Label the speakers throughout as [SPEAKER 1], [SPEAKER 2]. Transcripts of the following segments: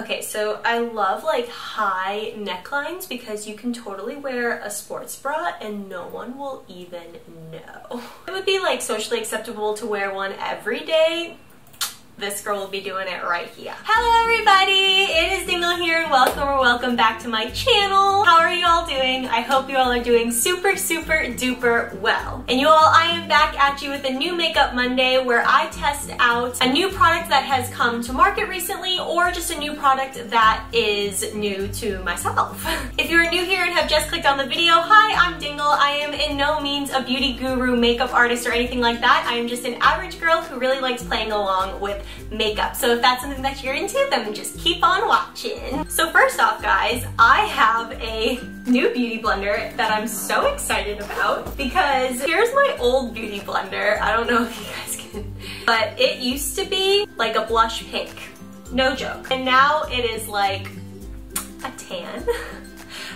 [SPEAKER 1] Okay, so I love like high necklines because you can totally wear a sports bra and no one will even know. It would be like socially acceptable to wear one every day. This girl will be doing it right here. Hello everybody, it is Dingle here and welcome back to my channel. How are you all doing? I hope you all are doing super duper well. And you all, I am back at you with a new Makeup Monday where I test out a new product that has come to market recently or just a new product that is new to myself. If you are new here and have just clicked on the video, hi, I'm Dingle. I am in no means a beauty guru, makeup artist, or anything like that. I am just an average girl who really likes playing along with makeup. So if that's something that you're into, then just keep on watching. So first off, guys, I have a new beauty blender that I'm so excited about because here's my old beauty blender. I don't know if you guys can, but it used to be like a blush pink, no joke. And now it is like a tan.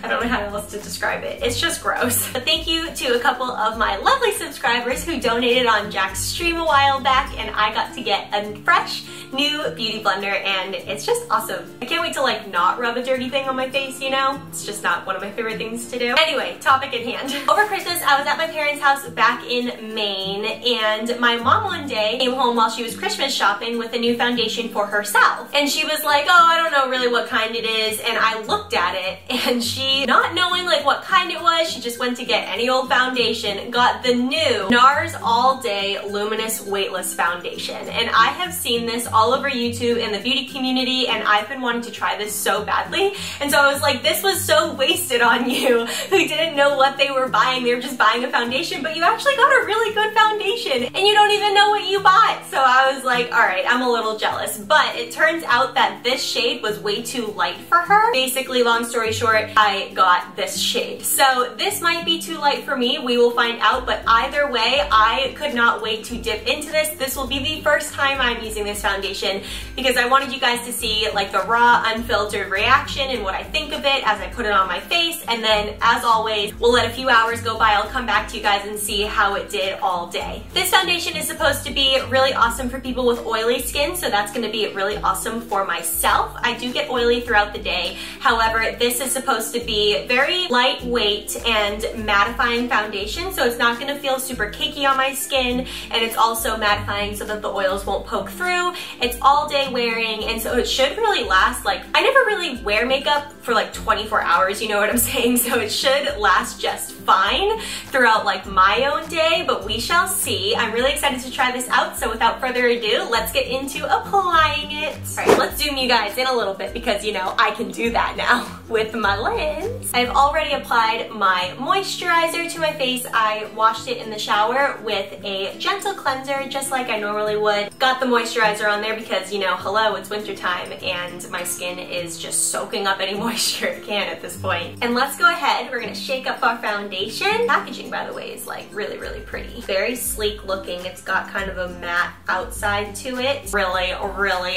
[SPEAKER 1] I don't know how else to describe it. It's just gross. But thank you to a couple of my lovely subscribers who donated on Jack's stream a while back, and I got to get a fresh new beauty blender, and it's just awesome. I can't wait to like not rub a dirty thing on my face, you know? It's just not one of my favorite things to do. Anyway, topic at hand. Over Christmas, I was at my parents' house back in Maine, and my mom one day came home while she was Christmas shopping with a new foundation for herself. And she was like, oh, I don't know really what kind it is, and I looked at it, and she, not knowing like what kind it was, she just went to get any old foundation, got the new NARS All Day Luminous Weightless foundation. And I have seen this all over YouTube in the beauty community, and I've been wanting to try this so badly. And so I was like, this was so wasted on you who didn't know what they were buying. They were just buying a foundation, but you actually got a really good foundation and you don't even know what you bought. So I was like, all right, I'm a little jealous. But it turns out that this shade was way too light for her. Basically, long story short, I got this shade. So this might be too light for me. We will find out, but either way, I could not wait to dip into this. This will be the first time I'm using this foundation because I wanted you guys to see like the raw, unfiltered reaction and what I think of it as I put it on my face. And then, as always, we'll let a few hours go by. I'll come back to you guys and see how it did all day. This foundation is supposed to be really awesome for people with oily skin, so that's going to be really awesome for myself. I do get oily throughout the day. However, this is supposed to be very lightweight and mattifying foundation, so it's not going to feel super cakey on my skin, and it's also mattifying so that the oils won't poke through. It's all day wearing, and so it should really last. Like, I never really wear makeup for like 24 hours, you know what I'm saying? So it should last just fine throughout like my own day, but we shall see. I'm really excited to try this out, so without further ado, let's get into applying it. All right, let's zoom you guys in a little bit because, you know, I can do that now with my lens. I've already applied my moisturizer to my face. I washed it in the shower with a gentle cleanser, just like I normally would. Got the moisturizer on there because, you know, hello, it's wintertime and my skin is just soaking up any moisture it can at this point. And let's go ahead, we're gonna shake up our foundation. Packaging, by the way, is like really pretty. Very sleek looking. It's got kind of a matte outside to it. Really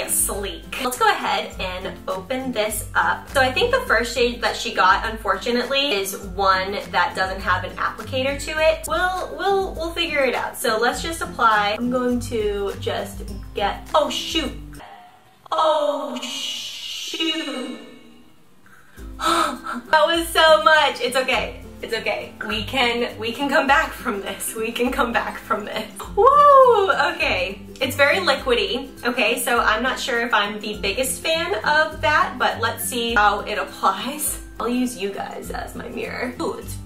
[SPEAKER 1] sleek. Let's go ahead and open this up. So I think the first shade that she got, unfortunately, is one that doesn't have an applicator to it. We'll figure it out. So let's just apply. I'm going to just get, oh shoot. Oh shoot. That was so much. It's okay. It's okay. We can come back from this. We can come back from this. Woo! Okay. It's very liquidy. Okay, so I'm not sure if I'm the biggest fan of that, but let's see how it applies. I'll use you guys as my mirror. Ooh, it's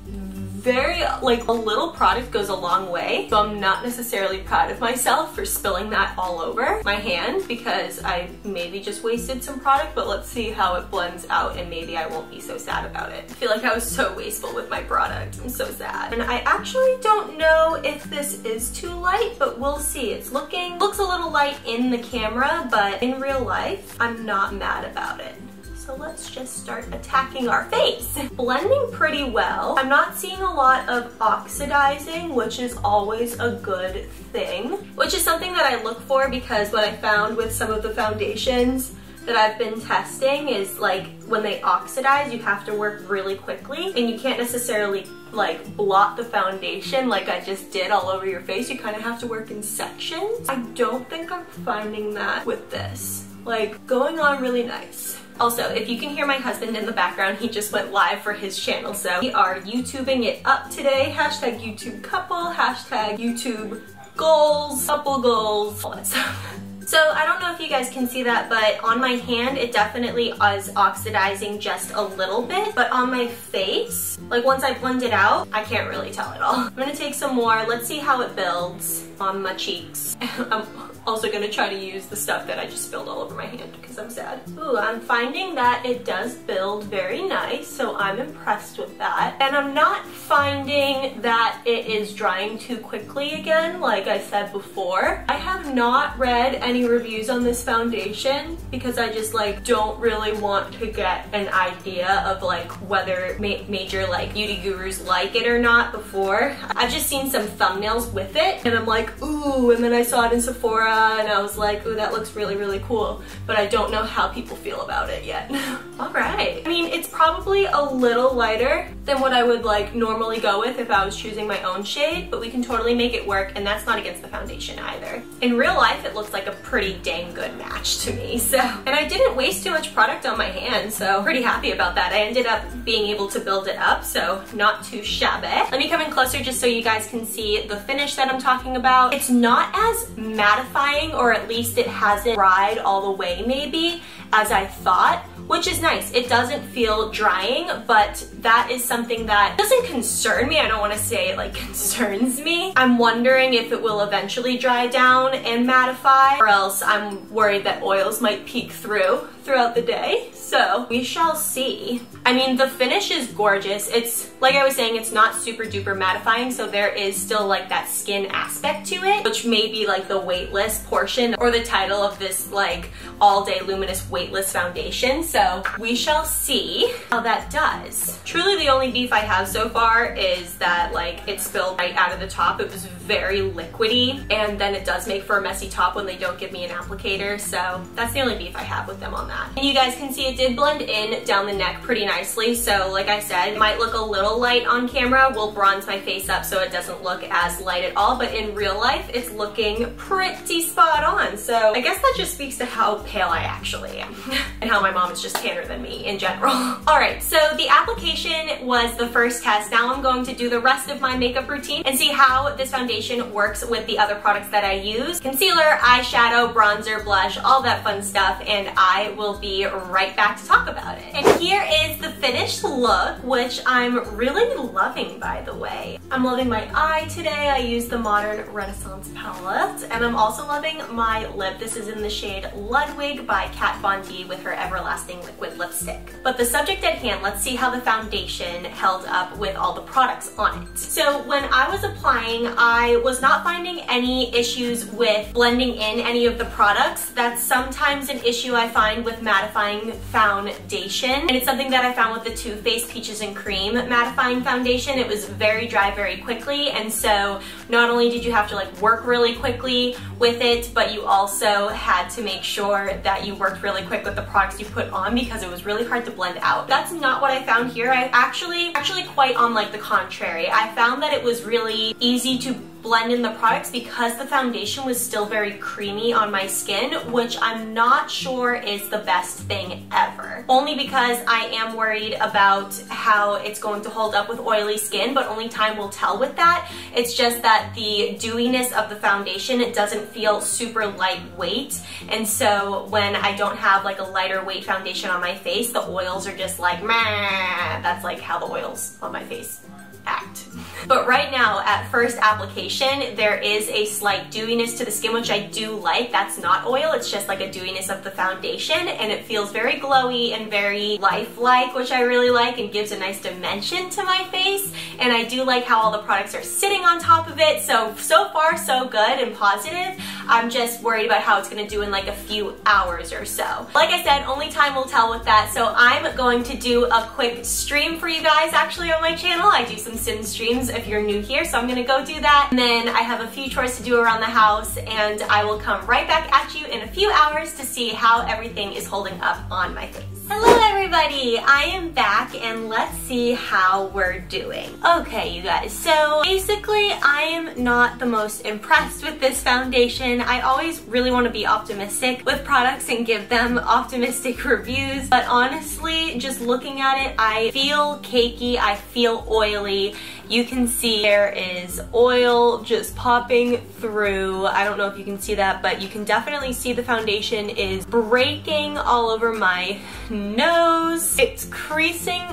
[SPEAKER 1] very, like, a little product goes a long way. So I'm not necessarily proud of myself for spilling that all over my hand because I maybe just wasted some product, but let's see how it blends out and maybe I won't be so sad about it. I feel like I was so wasteful with my product. I'm so sad. And I actually don't know if this is too light, but we'll see. It's looks a little light in the camera, but in real life, I'm not mad about it. So let's just start attacking our face. Blending pretty well. I'm not seeing a lot of oxidizing, which is always a good thing, which is something that I look for because what I found with some of the foundations that I've been testing is like when they oxidize, you have to work really quickly and you can't necessarily like blot the foundation like I just did all over your face. You kind of have to work in sections. I don't think I'm finding that with this. like going on really nice. Also, if you can hear my husband in the background, he just went live for his channel, so we are YouTubing it up today. Hashtag YouTube couple, hashtag YouTube goals, couple goals, all that stuff. So I don't know if you guys can see that, but on my hand, it definitely is oxidizing just a little bit. But on my face, like once I blend it out, I can't really tell at all. I'm gonna take some more. Let's see how it builds on my cheeks. I'm also gonna try to use the stuff that I just spilled all over my hand because I'm sad. Ooh, I'm finding that it does build very nice, so I'm impressed with that. And I'm not finding that it is drying too quickly again, like I said before. I have not read any reviews on this foundation because I just like don't really want to get an idea of like whether major like beauty gurus like it or not before. I've just seen some thumbnails with it and I'm like, ooh, and then I saw it in Sephora and I was like, ooh, that looks really, really cool, but I don't know how people feel about it yet. All right. I mean, it's probably a little lighter than what I would like normally go with if I was choosing my own shade, but we can totally make it work, and that's not against the foundation either. In real life, it looks like a pretty dang good match to me, so. And I didn't waste too much product on my hands, so pretty happy about that. I ended up being able to build it up, so not too shabby. Let me come in closer just so you guys can see the finish that I'm talking about. It's not as mattifying, or at least it hasn't dried all the way maybe as I thought, which is nice. It doesn't feel drying, but that is something that doesn't concern me. I don't want to say it like concerns me. I'm wondering if it will eventually dry down and mattify, or else I'm worried that oils might peek throughout the day. So we shall see. I mean, the finish is gorgeous. It's, like I was saying, it's not super duper mattifying, so there is still like that skin aspect to it, which may be like the weightless portion or the title of this like all-day luminous weightless foundation. So we shall see how that does. Truly the only beef I have so far is that like it spilled right out of the top. It was very liquidy, and then it does make for a messy top when they don't give me an applicator. So that's the only beef I have with them on that. And you guys can see it did blend in down the neck pretty nicely. So like I said, it might look a little light on camera. We'll bronze my face up so it doesn't look as light at all, but in real life, it's looking pretty spot on. So I guess that just speaks to how pale I actually am and how my mom is just tanner than me in general. All right, so the application was the first test. Now I'm going to do the rest of my makeup routine and see how this foundation works with the other products that I use. Concealer, eyeshadow, bronzer, blush, all that fun stuff, and I will be right back to talk about it. And here is the finished look, which I'm really loving, by the way. I'm loving my eye today. I used the Modern Renaissance palette, and I'm also loving my lip. This is in the shade Ludwig by Kat Von D with her Everlasting Liquid Lipstick. But the subject at hand, let's see how the foundation held up with all the products on it. So when I was applying, I was not finding any issues with blending in any of the products. That's sometimes an issue I find with mattifying foundation, and it's something that I found with the Too Faced Peaches and Cream mattifying foundation. It was very dry very quickly, and so not only did you have to like work really quickly with it, but you also had to make sure that you worked really quick with the products you put on because it was really hard to blend out. That's not what I found here. I actually quite on like the contrary. I found that it was really easy to blend in the products because the foundation was still very creamy on my skin, which I'm not sure is the best thing ever. Only because I am worried about how it's going to hold up with oily skin, but only time will tell with that. It's just that the dewiness of the foundation, it doesn't feel super lightweight, and so when I don't have like a lighter weight foundation on my face, the oils are just like, meh. That's like how the oils on my face act. But right now, at first application, there is a slight dewiness to the skin, which I do like. That's not oil, it's just like a dewiness of the foundation, and it feels very glowy and very lifelike, which I really like, and gives a nice dimension to my face. And I do like how all the products are sitting on top of it, so far so good and positive. I'm just worried about how it's gonna do in like a few hours or so. Like I said, only time will tell with that, so I'm going to do a quick stream for you guys actually on my channel. I do some some Sims streams if you're new here, so I'm gonna go do that. And then I have a few chores to do around the house, and I will come right back at you in a few hours to see how everything is holding up on my face. Hello everybody, I am back and let's see how we're doing. Okay you guys, so basically I am not the most impressed with this foundation. I always really want to be optimistic with products and give them optimistic reviews, but honestly just looking at it, I feel cakey, I feel oily. You can see there is oil just popping through. I don't know if you can see that, but you can definitely see the foundation is breaking all over my nose. It's creasing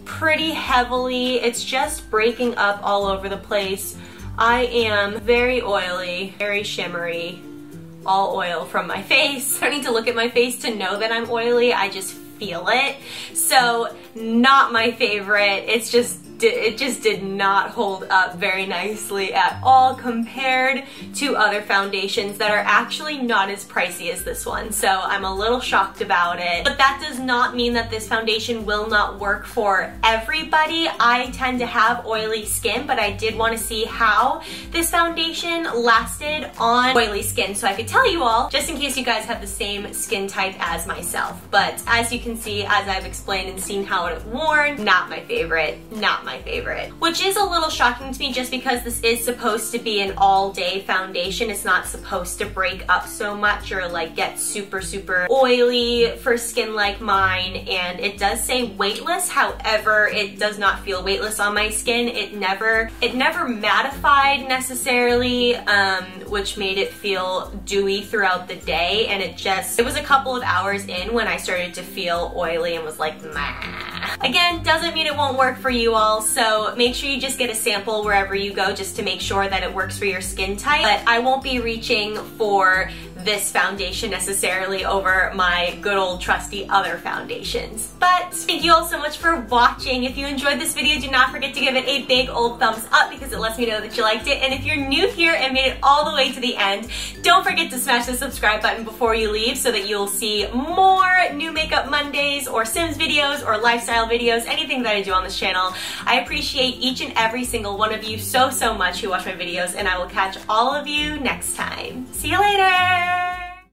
[SPEAKER 1] pretty heavily. It's just breaking up all over the place. I am very oily, very shimmery, all oil from my face. I don't need to look at my face to know that I'm oily. I just feel it. So not my favorite. It just did not hold up very nicely at all compared to other foundations that are actually not as pricey as this one. So I'm a little shocked about it. But that does not mean that this foundation will not work for everybody. I tend to have oily skin, but I did want to see how this foundation lasted on oily skin so I could tell you all, just in case you guys have the same skin type as myself. But as you can see, as I've explained and seen how it worn, not my favorite, not my favorite. Which is a little shocking to me just because this is supposed to be an all-day foundation. It's not supposed to break up so much or like get super oily for skin like mine, and it does say weightless. However, it does not feel weightless on my skin. It never mattified necessarily, which made it feel dewy throughout the day, and it was a couple of hours in when I started to feel oily and was like, nah. Again, doesn't mean it won't work for you all, so make sure you just get a sample wherever you go just to make sure that it works for your skin type. But I won't be reaching for this foundation necessarily over my good old trusty other foundations. But thank you all so much for watching. If you enjoyed this video, do not forget to give it a big old thumbs up because it lets me know that you liked it. And if you're new here and made it all the way to the end, don't forget to smash the subscribe button before you leave so that you'll see more new makeup Mondays or Sims videos or lifestyle videos, anything that I do on this channel. I appreciate each and every single one of you so much who watch my videos, and I will catch all of you next time. See you later!